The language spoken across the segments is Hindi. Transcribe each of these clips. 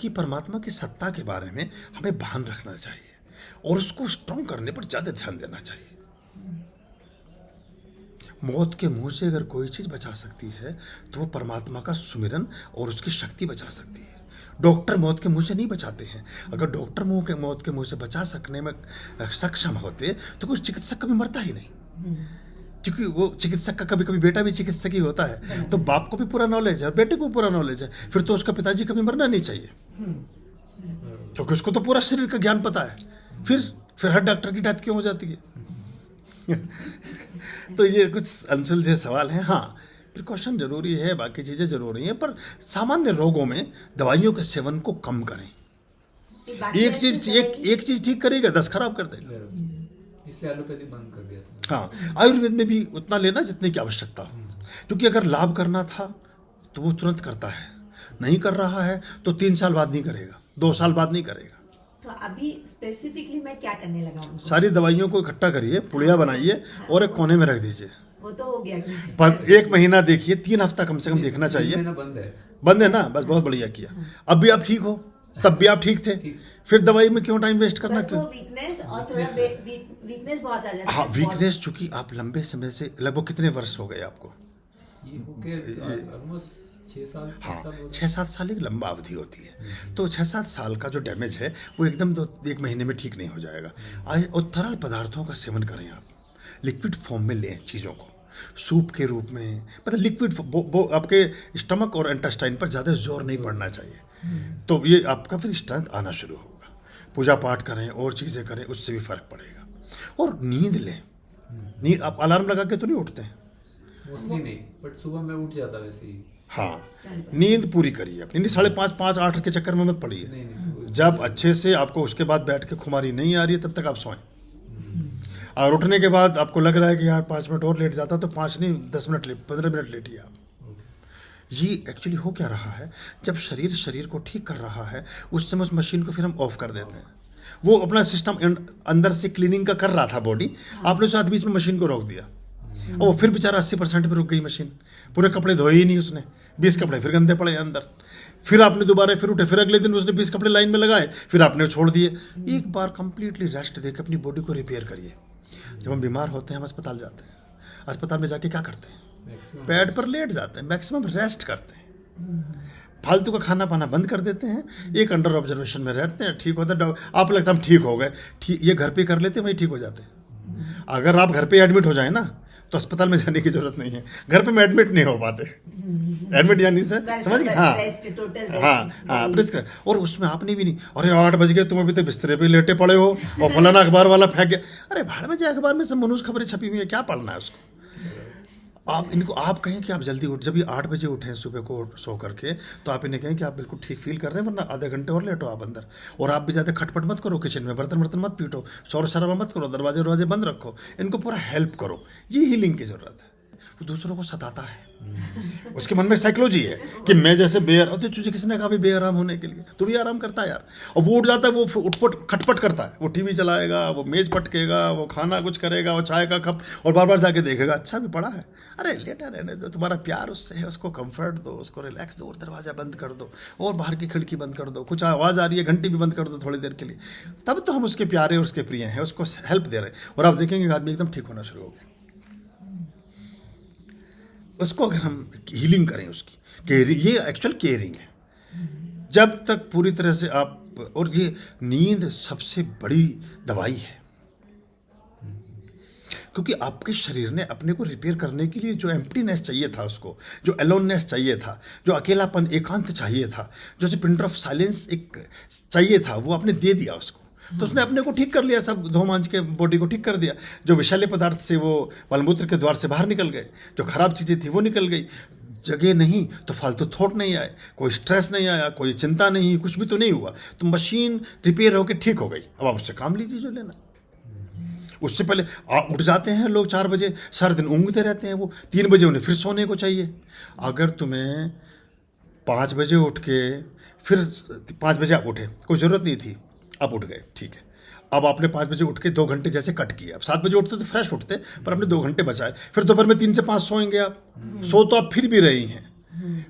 कि परमात्मा की सत्ता के बारे में हमें भान रखना चाहिए और उसको स्ट्रॉन्ग करने पर ज़्यादा ध्यान देना चाहिए। मौत के मुंह से अगर कोई चीज़ बचा सकती है तो वो परमात्मा का सुमिरन और उसकी शक्ति बचा सकती है। डॉक्टर मौत के मुंह से नहीं बचाते हैं। अगर डॉक्टर मौत के मुंह से बचा सकने में सक्षम होते तो कोई चिकित्सक कभी मरता ही नहीं, क्योंकि वो चिकित्सक का कभी कभी बेटा भी चिकित्सक ही होता है। तो बाप को भी पूरा नॉलेज है और बेटे को भी पूरा नॉलेज है, फिर तो उसका पिताजी कभी मरना नहीं चाहिए, क्योंकि उसको तो पूरा शरीर का ज्ञान पता है। फिर हर डॉक्टर की डेथ क्यों हो जाती है? तो ये कुछ अनसुलझे सवाल हैं। हाँ, प्रिकॉशन जरूरी है, बाकी चीज़ें जरूरी हैं, पर सामान्य रोगों में दवाइयों के सेवन को कम करें। एक चीज ठीक करेगा 10 खराब कर देगा। इसलिए एलोपैथी बंद कर दिया था। हाँ, आयुर्वेद में भी उतना लेना जितने की आवश्यकता हो, क्योंकि अगर लाभ करना था तो वो तुरंत करता है, नहीं कर रहा है तो 3 साल बाद नहीं करेगा, 2 साल बाद नहीं करेगा। तो अभी स्पेसिफिकली मैं क्या करने लगा हूँ? सारी दवाइयों को इकट्ठा करिए, पुड़िया बनाइए और एक कोने में रख दीजिए। वो तो हो गया। पर 1 महीना देखिए, 3 हफ्ता कम से कम देखना चाहिए। बंद है ना, बस बहुत बढ़िया किया। अब भी आप ठीक हो, तब भी आप ठीक थे, फिर दवाई में क्यों टाइम वेस्ट करना? क्यों? वीकनेस और थोड़ा वीकनेस बहुत आ जाता है। हाँ, वीकनेस चूंकि आप लंबे समय से, लगभग कितने वर्ष हो गए आपको? हाँ, 6-7 साल एक लंबा अवधि होती है। तो 6-7 साल का जो डैमेज है वो एकदम 1 महीने में ठीक नहीं हो जाएगा। और तरल पदार्थों का सेवन करें, आप लिक्विड फॉर्म में लें चीज़ों को, सूप के रूप में, मतलब लिक्विड वो आपके स्टमक और इंटेस्टाइन पर ज़्यादा जोर नहीं पड़ना चाहिए। तो ये आपका फिर स्ट्रेंथ आना शुरू होगा। पूजा पाठ करें और चीज़ें करें, उससे भी फर्क पड़ेगा। और नींद लें। नींद आप अलार्म लगा के तो नहीं उठते हैं? मोस्टली नहीं, बट सुबह में उठ जाता वैसे ही। हाँ, नींद पूरी करिए अपनी। 5:30 8 के चक्कर में मत पड़िए। जब अच्छे से आपको उसके बाद बैठ के खुमारी नहीं आ रही है तब तक आप सोएं। और उठने के बाद आपको लग रहा है कि यार 5 मिनट और लेट जाता, तो 5 नहीं 10 मिनट लेट, 15 मिनट लेटिए आप। ये एक्चुअली हो क्या रहा है, जब शरीर को ठीक कर रहा है उस समय उस मशीन को फिर हम ऑफ कर देते हैं। वो अपना सिस्टम अंदर से क्लीनिंग का कर रहा था बॉडी, आपने साथ बीच में मशीन को रोक दिया और वो फिर बेचारा 80% पे रुक गई मशीन। पूरे कपड़े धोए ही नहीं उसने, 20 कपड़े फिर गंदे पड़े अंदर। फिर आपने दोबारा फिर उठे, फिर अगले दिन उसने 20 कपड़े लाइन में लगाए, फिर आपने छोड़ दिए। एक बार कंप्लीटली रेस्ट देकर अपनी बॉडी को रिपेयर करिए। जब हम बीमार होते हैं हम अस्पताल जाते हैं, अस्पताल में जाके क्या करते हैं? बेड पर लेट जाते हैं, मैक्सिमम रेस्ट करते हैं, फालतू का खाना पाना बंद कर देते हैं, एक अंडर ऑब्जर्वेशन में रहते हैं। ठीक होता है, आप लगता हम ठीक हो गए, ठीक ये घर पे कर लेते हैं, वही ठीक हो जाते हैं। अगर आप घर पे एडमिट हो जाए ना तो अस्पताल में जाने की जरूरत नहीं है, घर पे में एडमिट नहीं हो पाते। एडमिट यानी से समझ गए? हाँ, और उसमें आपने भी नहीं, अरे 8 बज गए, तुम अभी तक बिस्तरे पे लेटे पड़े हो और फलाना अखबार वाला फेंक गया। अरे भाड़ में जाए, अखबार में सब मनुष्य खबरें छपी हुई है, क्या पढ़ना है उसको? आप कहें कि आप जल्दी उठ, जब ये 8 बजे उठें सुबह को सो करके, तो आप इन्हें कहें कि आप बिल्कुल ठीक फील कर रहे हैं, वरना आधे घंटे और लेटो आप अंदर। और आप भी ज़्यादा खटपट मत करो, किचन में बर्तन मत पीटो, शोर शराबा मत करो, दरवाजे बंद रखो, इनको पूरा हेल्प करो। ये हीलिंग की ज़रूरत है। वो दूसरों को सताता है, उसके मन में साइकोलॉजी है कि मैं जैसे तो तुझे किसने कहा भी बेआराम होने के लिए? तू भी आराम करता है यार। और वो उठ जाता है, वो उठपट खटपट करता है, वो टीवी चलाएगा, वो मेज पटकेगा, वो खाना कुछ करेगा, वो चाय का कप, और बार बार जाके देखेगा अच्छा भी पड़ा है। अरे लेटा रहने दो, तुम्हारा प्यार उससे है, उसको कंफर्ट दो, उसको रिलैक्स दो, और दरवाजा बंद कर दो और बाहर की खिड़की बंद कर दो, कुछ आवाज़ आ रही है घंटी भी बंद कर दो थोड़ी देर के लिए। तब तो हम उसके प्यारे और उसके प्रिय हैं, उसको हेल्प दे रहे हैं। और आप देखेंगे आदमी एकदम ठीक होना शुरू हो गया। उसको अगर हम हीलिंग करें, उसकी केयरिंग, ये एक्चुअल केयरिंग है। जब तक पूरी तरह से आप, और ये नींद सबसे बड़ी दवाई है, क्योंकि आपके शरीर ने अपने को रिपेयर करने के लिए जो एम्प्टीनेस चाहिए था उसको, जो अलोननेस चाहिए था, जो अकेलापन, एकांत चाहिए था, जो पिंडर ऑफ साइलेंस एक चाहिए था, वो आपने दे दिया उसको। तो उसने अपने को ठीक कर लिया, सब धो मांझ के बॉडी को ठीक कर दिया। जो विषैले पदार्थ से वो मलमूत्र के द्वार से बाहर निकल गए, जो खराब चीज़ें थी वो निकल गई। जगह नहीं तो फालतू थॉट नहीं आए, कोई स्ट्रेस नहीं आया, कोई चिंता नहीं, कुछ भी तो नहीं हुआ। तो मशीन रिपेयर होकर ठीक हो गई। अब आप उससे काम लीजिए जो लेना। उससे पहले आप उठ जाते हैं लोग 4 बजे, सारा दिन ऊँघते रहते हैं, वो 3 बजे उन्हें फिर सोने को चाहिए। अगर तुम्हें 5 बजे उठ के फिर 5 बजे आप उठे, कोई ज़रूरत नहीं थी, आप उठ गए, ठीक है। अब आपने 5 बजे उठ के 2 घंटे जैसे कट किया। अब 7 बजे उठते तो फ्रेश उठते, पर आपने 2 घंटे बचाए, फिर दोपहर में 3 से 5 सोएंगे आप। सो तो आप फिर भी रही हैं,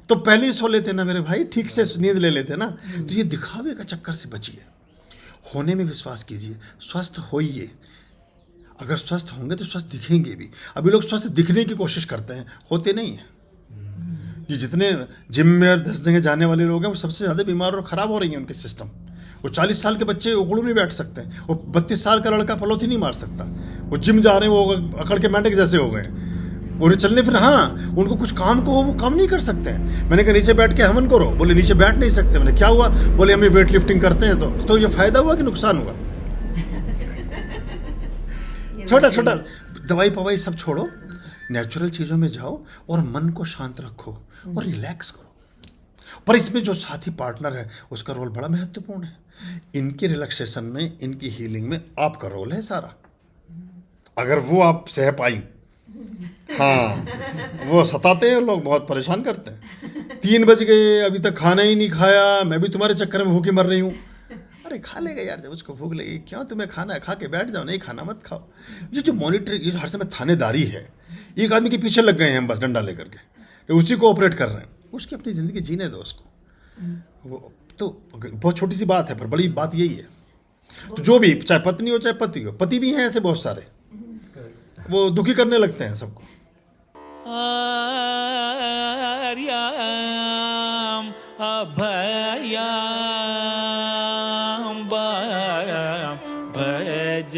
तो पहले ही सो लेते ना मेरे भाई, ठीक से नींद ले लेते ना। तो ये दिखावे का चक्कर से बचिए, होने में विश्वास कीजिए, स्वस्थ होइए। अगर स्वस्थ होंगे तो स्वस्थ दिखेंगे भी। अभी लोग स्वस्थ दिखने की कोशिश करते हैं, होते नहीं हैं। ये जितने जिम में और 10 जगह जाने वाले लोग हैं, वो सबसे ज़्यादा बीमार और ख़राब हो रही हैं उनके सिस्टम। वो 40 साल के बच्चे उकड़ू नहीं बैठ सकते, वो 32 साल का लड़का पलौथी नहीं मार सकता। वो जिम जा रहे हैं, वो अकड़ के मेंढक जैसे हो गए, उन्हें चलने फिर, हाँ उनको कुछ काम को वो काम नहीं कर सकते हैं। मैंने कहा नीचे बैठ के हवन करो, बोले नीचे बैठ नहीं सकते। मैंने क्या हुआ, बोले हम वेट लिफ्टिंग करते हैं। तो ये फायदा हुआ कि नुकसान हुआ? छोटा छोटा दवाई पवाई सब छोड़ो, नेचुरल चीज़ों में जाओ और मन को शांत रखो और रिलैक्स करो। पर इसमें जो साथी पार्टनर है उसका रोल बड़ा महत्वपूर्ण है। इनके रिलैक्सेशन में, इनकी हीलिंग में आपका रोल है सारा। अगर वो आप सह पाई, हाँ वो सताते हैं लोग, बहुत परेशान करते हैं। 3 बज गए अभी तक खाना ही नहीं खाया, मैं भी तुम्हारे चक्कर में भूखी मर रही हूँ। अरे खा लेगा यार, जब उसको भूख लगी, क्यों तुम्हें खाना है, खा के बैठ जाओ, नहीं खाना मत खाओ। ये जो मॉनिटर, ये जो हर समय थानेदारी है, एक आदमी के पीछे लग गए हैं हम बस डंडा लेकर के, उसी को ऑपरेट कर रहे हैं। उसकी अपनी ज़िंदगी जीने दो उसको। वो तो बहुत छोटी सी बात है, पर बड़ी बात यही है। तो जो भी, चाहे पत्नी हो चाहे पति हो, पति भी हैं ऐसे बहुत सारे, वो दुखी करने लगते हैं सबको। आर्याम अभयाम भज